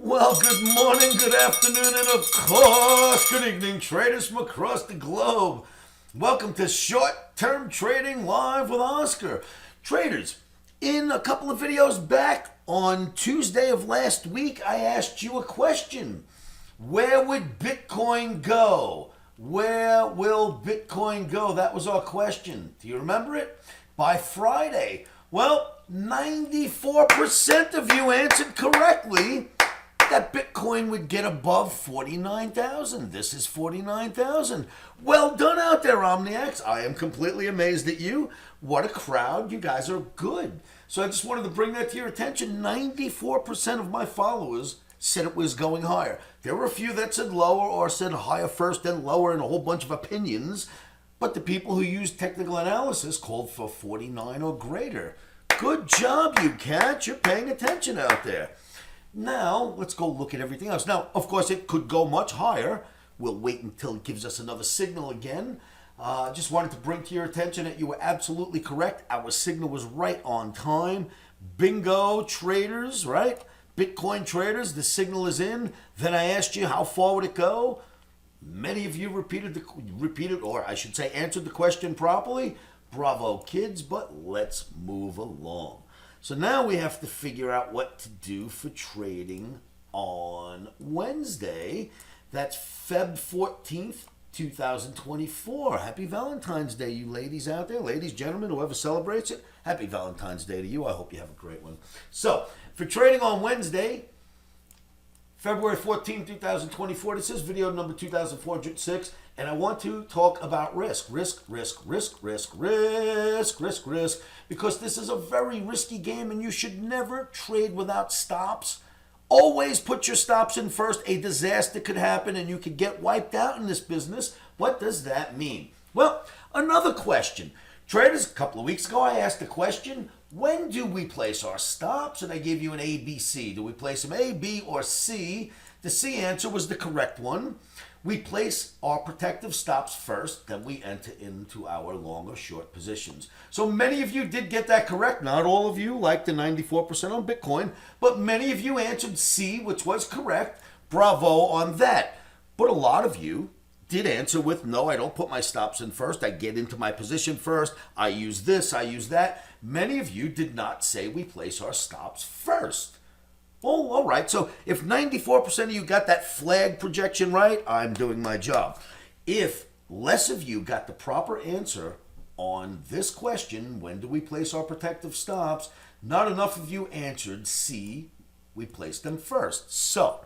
Well, good morning, good afternoon, and of course, good evening, traders from across the globe. Welcome to Short Term Trading Live with Oscar. Traders, in a couple of videos back on Tuesday of last week, I asked you a question. Where would Bitcoin go? Where will Bitcoin go? That was our question. Do you remember it? By Friday. Well, 94% of you answered correctly that Bitcoin would get above 49,000. This is 49,000. Well done out there, Omniacs. I am completely amazed at you. What a crowd. You guys are good. So I just wanted to bring that to your attention. 94% of my followers said it was going higher. There were a few that said lower or said higher first and lower and a whole bunch of opinions. But the people who used technical analysis called for 49 or greater. Good job, you cats. You're paying attention out there. Now, let's go look at everything else. Now, of course, it could go much higher. We'll wait until it gives us another signal again. Just wanted to bring to your attention that you were absolutely correct. Our signal was right on time. Bingo, traders, right? Bitcoin traders, the signal is in. Then I asked you, how far would it go? Many of you answered the question properly. Bravo, kids, but let's move along. So now we have to figure out what to do for trading on Wednesday. That's Feb 14th, 2024. Happy Valentine's Day, you ladies out there. Ladies, gentlemen, whoever celebrates it, happy Valentine's Day to you. I hope you have a great one. So, for trading on Wednesday, February 14th, 2024, this is video number 2406, and I want to talk about risk, because this is a very risky game and you should never trade without stops. Always put your stops in first. A disaster could happen and you could get wiped out in this business. What does that mean? Well, another question. Traders, a couple of weeks ago, I asked the question, when do we place our stops? And I gave you an A, B, C. Do we place them A, B, or C? The C answer was the correct one. We place our protective stops first, then we enter into our long or short positions. So many of you did get that correct. Not all of you, like the 94% on Bitcoin, but many of you answered C, which was correct. Bravo on that. But a lot of you did answer with, no, I don't put my stops in first. I get into my position first. I use this, I use that. Many of you did not say we place our stops first. Oh, all right. So if 94% of you got that flag projection right, I'm doing my job. If less of you got the proper answer on this question, when do we place our protective stops, not enough of you answered C, we placed them first. So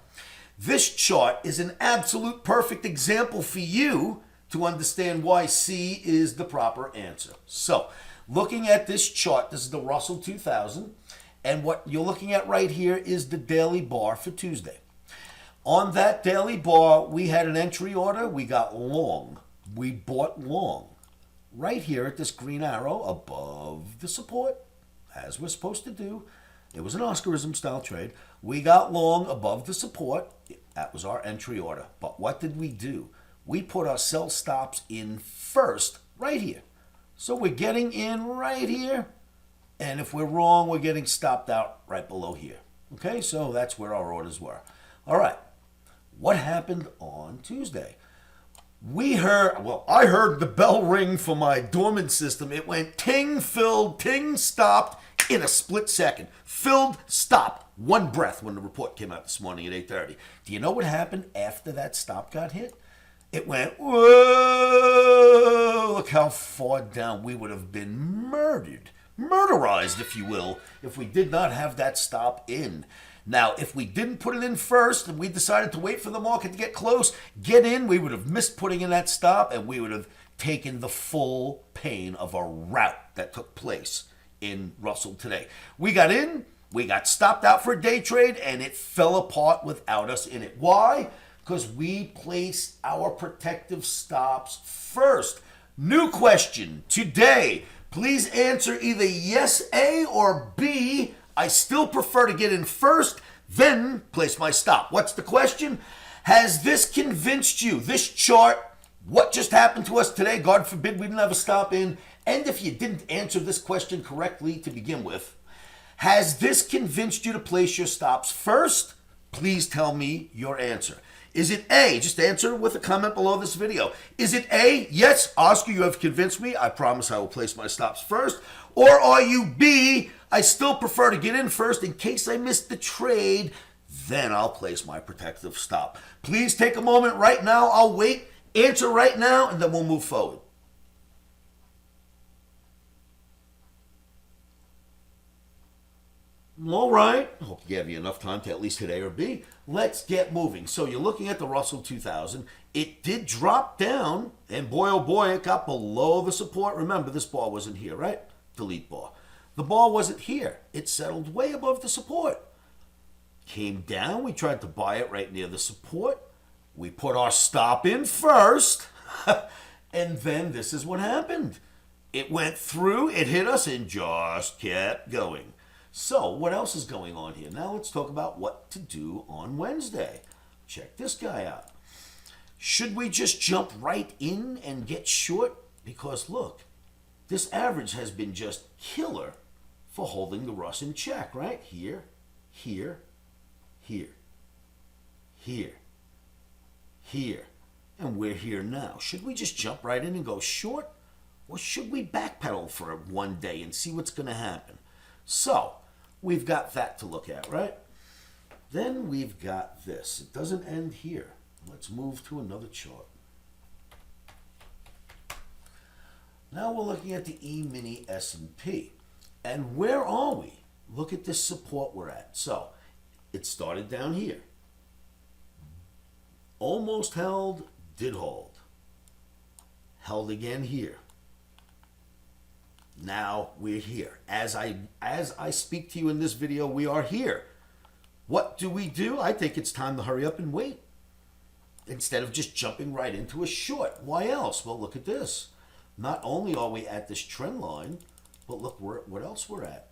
this chart is an absolute perfect example for you to understand why C is the proper answer. So looking at this chart, this is the Russell 2000. And what you're looking at right here is the daily bar for Tuesday. On that daily bar, we had an entry order. We got long. We bought long. Right here at this green arrow above the support, as we're supposed to do. It was an Oscarism style trade. We got long above the support. That was our entry order. But what did we do? We put our sell stops in first right here. So we're getting in right here. And if we're wrong, we're getting stopped out right below here. Okay, so that's where our orders were. All right, what happened on Tuesday? I heard the bell ring for my dormant system. It went ting, filled, ting, stopped in a split second. Filled, stopped. One breath when the report came out this morning at 8:30. Do you know what happened after that stop got hit? It went, whoa, look how far down. We would have been murderized, if you will, if we did not have that stop in. Now, if we didn't put it in first and we decided to wait for the market to get close, get in, we would have missed putting in that stop and we would have taken the full pain of a rout that took place in Russell today. We got in, we got stopped out for a day trade, and it fell apart without us in it. Why? Because we placed our protective stops first. New question today. Please answer either yes, A, or B. I still prefer to get in first, then place my stop. What's the question? Has this convinced you, this chart, what just happened to us today? God forbid we didn't have a stop in. And if you didn't answer this question correctly to begin with, has this convinced you to place your stops first Please tell me your answer. Is it A? Just answer with a comment below this video. Is it A? Yes, Oscar, you have convinced me. I promise I will place my stops first. Or are you B? I still prefer to get in first in case I miss the trade. Then I'll place my protective stop. Please take a moment right now. I'll wait. Answer right now, and then we'll move forward. All right. I hope you gave you enough time to at least hit A or B. Let's get moving. So you're looking at the Russell 2000. It did drop down, and boy, oh boy, it got below the support. Remember, this bar wasn't here, right? Delete bar. The bar wasn't here. It settled way above the support. Came down. We tried to buy it right near the support. We put our stop in first, and then this is what happened. It went through, it hit us, and just kept going. So, what else is going on here? Now let's talk about what to do on Wednesday. Check this guy out. Should we just jump right in and get short? Because look, this average has been just killer for holding the Russ in check, right? Here, here, here, here, here, and we're here now. Should we just jump right in and go short? Or should we backpedal for one day and see what's going to happen? So, we've got that to look at, right? Then we've got this. It doesn't end here. Let's move to another chart. Now we're looking at the E-mini S&P. And where are we? Look at this support we're at. So, it started down here. Almost held, did hold. Held again here. Now we're here. As I speak to you in this video, we are here. What do? I think it's time to hurry up and wait. Instead of just jumping right into a short. Why else? Well, look at this. Not only are we at this trend line, but look what else we're at.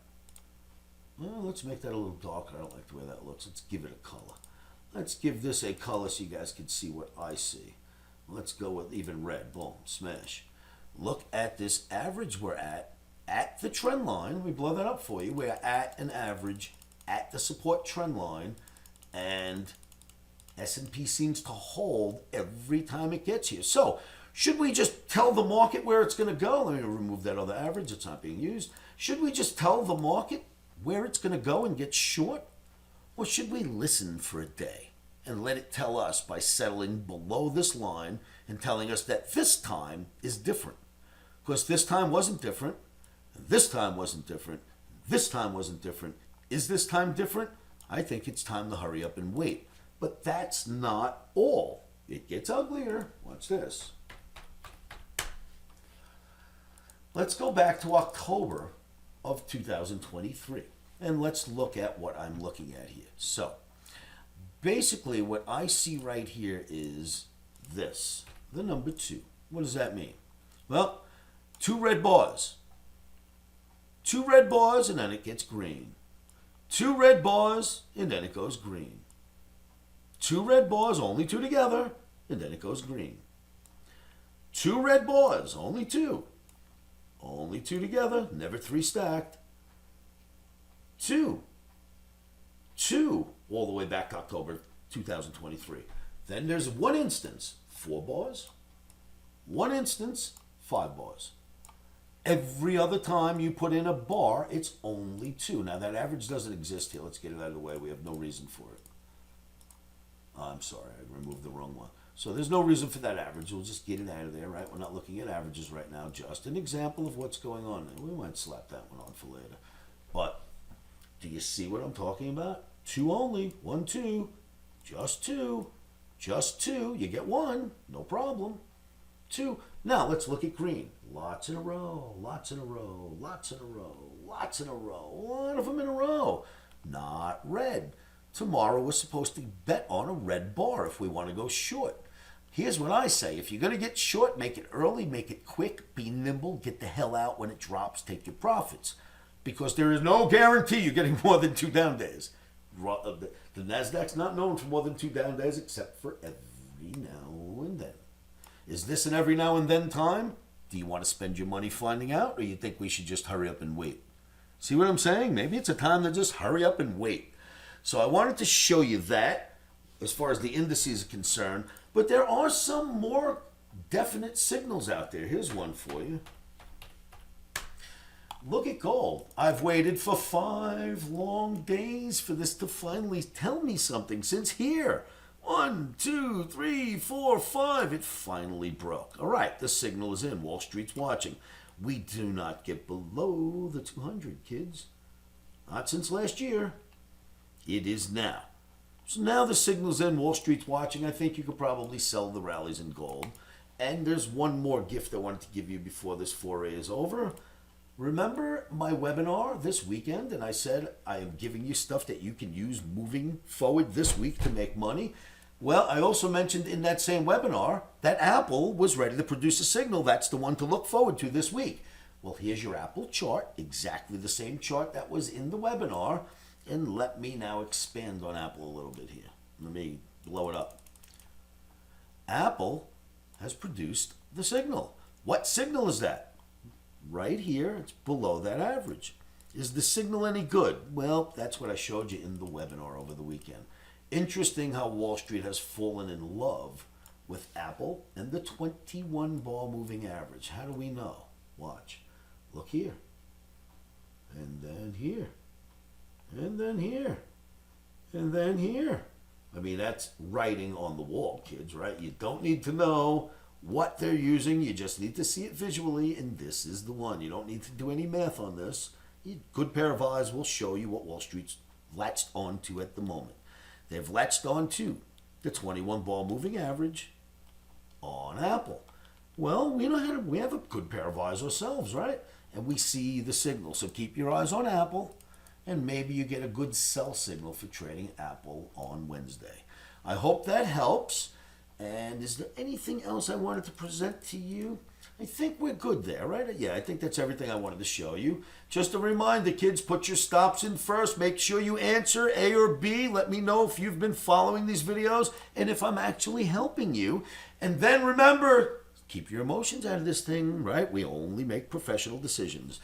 Well, let's make that a little darker. I don't like the way that looks. Let's give it a color. Let's give this a color so you guys can see what I see. Let's go with even red. Boom. Smash. Look at this average we're at the trend line. Let me blow that up for you. We're at an average at the support trend line, and S&P seems to hold every time it gets here. So, should we just tell the market where it's going to go? Let me remove that other average. It's not being used. Should we just tell the market where it's going to go and get short? Or should we listen for a day and let it tell us by settling below this line and telling us that this time is different? Because this time wasn't different, and this time wasn't different, this time wasn't different. Is this time different? I think it's time to hurry up and wait. But that's not all. It gets uglier. Watch this. Let's go back to October of 2023. And let's look at what I'm looking at here. So, basically what I see right here is this. The number 2. What does that mean? Well, 2 red bars. 2 red bars, and then it gets green. 2 red bars, and then it goes green. 2 red bars, only 2 together, and then it goes green. 2 red bars, only 2. Only 2 together, never 3 stacked. 2. 2, all the way back to October 2023. Then there's one instance, 4 bars. One instance, 5 bars. Every other time you put in a bar, it's only 2. Now that average doesn't exist here. Let's get it out of the way. We have no reason for it. I'm sorry, I removed the wrong one. So there's no reason for that average. We'll just get it out of there, right? We're not looking at averages right now. Just an example of what's going on. And we might slap that one on for later. But do you see what I'm talking about? 2 only. 1, 2. Just 2. Just 2. You get 1. No problem. 2. Now let's look at green. Lots in a row. Lots in a row. Lots in a row. Lots in a row. A lot of them in a row. Not red. Tomorrow we're supposed to bet on a red bar if we want to go short. Here's what I say. If you're going to get short, make it early, make it quick, be nimble, get the hell out when it drops, take your profits. Because there is no guarantee you're getting more than 2 down days. The NASDAQ's not known for more than 2 down days except for every now and then. Is this an every now and then time? Do you want to spend your money finding out, or you think we should just hurry up and wait? See what I'm saying? Maybe it's a time to just hurry up and wait. So I wanted to show you that as far as the indices are concerned. But there are some more definite signals out there. Here's one for you. Look at gold. I've waited for 5 long days for this to finally tell me something. Since here, 1, 2, 3, 4, 5, it finally broke. All right, the signal is in. Wall Street's watching. We do not get below the 200, kids. Not since last year. It is now. So now the signal's in. Wall Street's watching. I think you could probably sell the rallies in gold. And there's one more gift I wanted to give you before this foray is over. Remember my webinar this weekend, and I said I am giving you stuff that you can use moving forward this week to make money? Well, I also mentioned in that same webinar that Apple was ready to produce a signal. That's the one to look forward to this week. Well, here's your Apple chart, exactly the same chart that was in the webinar. And let me now expand on Apple a little bit here. Let me blow it up. Apple has produced the signal. What signal is that? Right here, it's below that average. Is the signal any good? Well, that's what I showed you in the webinar over the weekend. Interesting how Wall Street has fallen in love with Apple and the 21 ball moving average. How do we know? Watch. Look here. And then here. And then here. And then here. I mean, that's writing on the wall, kids, right? You don't need to know what they're using. You just need to see it visually, and this is the one. You don't need to do any math on this. A good pair of eyes will show you what Wall Street's latched onto at the moment. They've latched onto the 21 ball moving average on Apple. Well, we have a good pair of eyes ourselves, right? And we see the signal. So keep your eyes on Apple, and maybe you get a good sell signal for trading Apple on Wednesday. I hope that helps. And is there anything else I wanted to present to you? I think we're good there, right? Yeah, I think that's everything I wanted to show you. Just a reminder, kids, put your stops in first. Make sure you answer A or B. Let me know if you've been following these videos and if I'm actually helping you. And then remember, keep your emotions out of this thing, right? We only make professional decisions.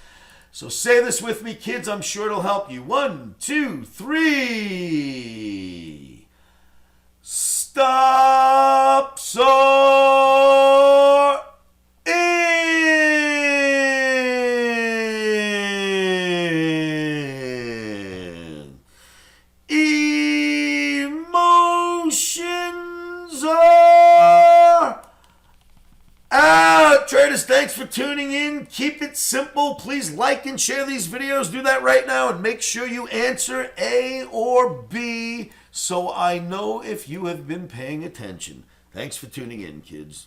So say this with me, kids. I'm sure it'll help you. 1, 2, 3. Stops are in. Emotions are out. Traders, thanks for tuning in. Keep it simple. Please like and share these videos. Do that right now and make sure you answer A or B so I know if you have been paying attention. Thanks for tuning in, kids.